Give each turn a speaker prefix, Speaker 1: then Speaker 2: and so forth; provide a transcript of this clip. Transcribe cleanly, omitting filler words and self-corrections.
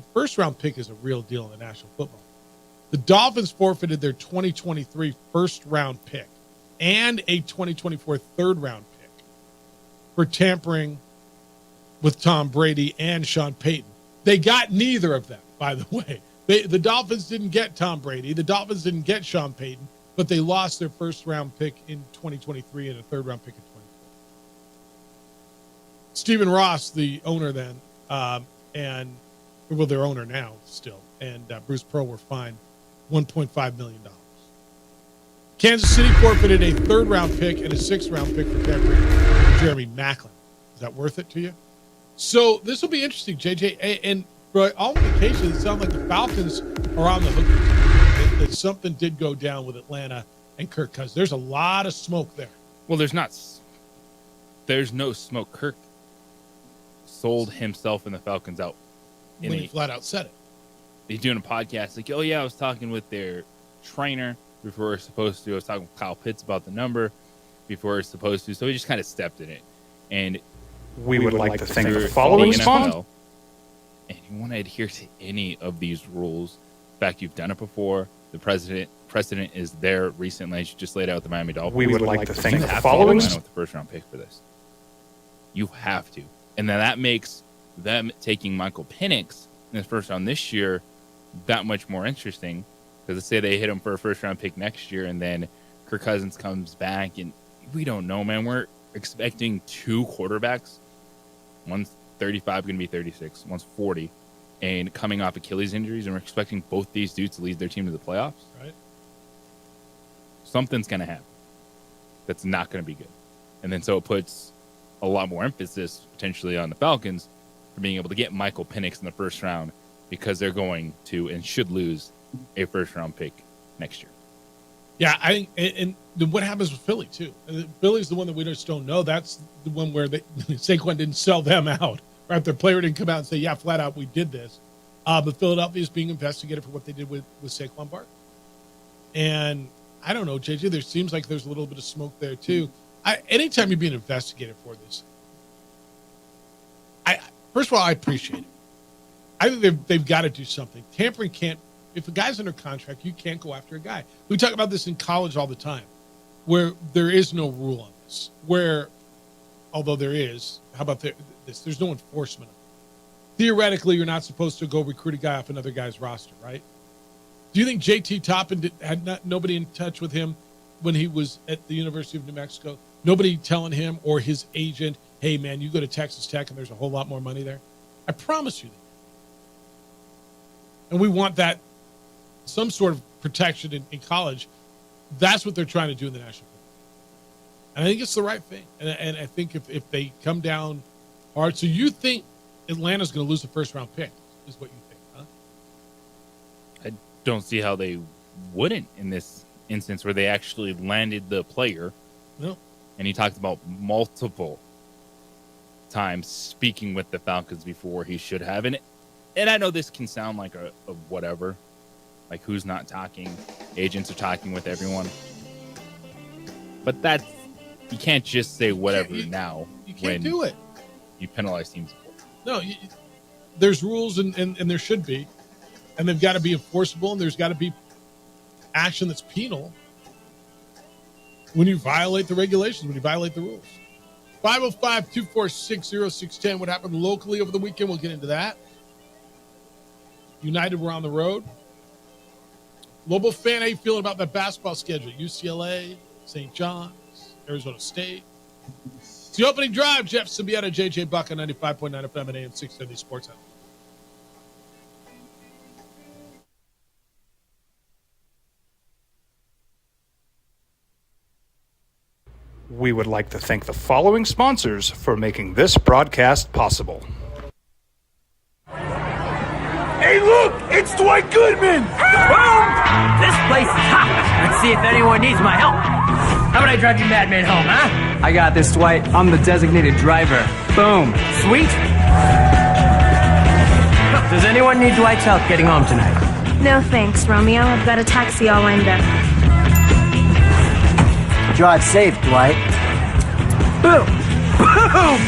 Speaker 1: a first-round pick is a real deal in the National Football. The Dolphins forfeited their 2023 first-round pick and a 2024 third-round pick for tampering with Tom Brady and Sean Payton. They got neither of them, by the way. The Dolphins didn't get Tom Brady. The Dolphins didn't get Sean Payton, but they lost their first-round pick in 2023 and a third-round pick in 2024. Stephen Ross, the owner then, their owner now still, and Bruce Pearl were fined $1.5 million. Kansas City forfeited a third-round pick and a sixth-round pick for tampering Jeremy Maclin. Is that worth it to you? So this will be interesting, JJ. And for all indications, it sounds like the Falcons are on the hook. That something did go down with Atlanta and Kirk Cousins. There's a lot of smoke there.
Speaker 2: Well, there's no smoke. Kirk sold himself and the Falcons out.
Speaker 1: When he flat out said it.
Speaker 2: He's doing a podcast like, oh, yeah, I was talking with their trainer before we were supposed to. I was talking with Kyle Pitts about the number before we were supposed to. So he just kind of stepped in it. And
Speaker 3: we would like to thank the following sponsor.
Speaker 2: And you want to adhere to any of these rules. In fact, you've done it before. The precedent is there recently. You just laid out the Miami Dolphins.
Speaker 3: We would like to thank the following
Speaker 2: with the first round pick for this. You have to. And then that makes them taking Michael Penix in the first round this year that much more interesting. Because let's say they hit him for a first round pick next year and then Kirk Cousins comes back and we don't know, man. We're expecting two quarterbacks. One's 35, going to be 36. One's 40. And coming off Achilles injuries, and we're expecting both these dudes to lead their team to the playoffs.
Speaker 1: Right.
Speaker 2: Something's going to happen that's not going to be good. And then so it puts a lot more emphasis potentially on the Falcons for being able to get Michael Penix in the first round because they're going to and should lose a first-round pick next year.
Speaker 1: Yeah, I think, and then what happens with Philly, too? Philly's the one that we just don't know. That's the one where Saquon didn't sell them out. Right, their player didn't come out and say, yeah, flat out, we did this. But Philadelphia is being investigated for what they did with Saquon Barkley. And I don't know, JJ, there seems like there's a little bit of smoke there, too. Anytime you're being investigated for this, first of all, I appreciate it. I think they've got to do something. Tampering can't, if a guy's under contract, you can't go after a guy. We talk about this in college all the time, where there is no rule on this, where, although there is, how about this? There's no enforcement. Theoretically, you're not supposed to go recruit a guy off another guy's roster, right? Do you think JT Toppin had nobody in touch with him when he was at the University of New Mexico? Nobody telling him or his agent, hey, man, you go to Texas Tech and there's a whole lot more money there? I promise you that. And we want that, some sort of protection in college. That's what they're trying to do in the National Football. And I think it's the right thing. And I think if they come down hard. So you think Atlanta's going to lose the first-round pick is what you think, huh?
Speaker 2: I don't see how they wouldn't in this instance where they actually landed the player.
Speaker 1: No.
Speaker 2: And he talked about multiple times speaking with the Falcons before he should have. And I know this can sound like a whatever, like who's not talking. Agents are talking with everyone. But that's, you can't just say whatever now.
Speaker 1: You can't do it.
Speaker 2: You penalize teams.
Speaker 1: No, there's rules and there should be. And they've got to be enforceable and there's got to be action that's penal when you violate the regulations, when you violate the rules. 505-246-0610. What happened locally over the weekend? We'll get into that. United were on the road. Global fan, how you feeling about that basketball schedule? UCLA, St. John's, Arizona State. It's the opening drive. Jeff Symbieta, JJ Buck on 95.9 FM and AM 670 Sports House.
Speaker 3: We would like to thank the following sponsors for making this broadcast possible.
Speaker 4: Hey, look! It's Dwight Goodman!
Speaker 5: Boom! This place is hot. Let's see if anyone needs my help. How about I drive you madman home, huh?
Speaker 6: I got this, Dwight. I'm the designated driver. Boom.
Speaker 5: Sweet. Does anyone need Dwight's help getting home tonight?
Speaker 7: No thanks, Romeo. I've got a taxi all lined up.
Speaker 6: Drive safe, Dwight.
Speaker 5: Boom! Boom!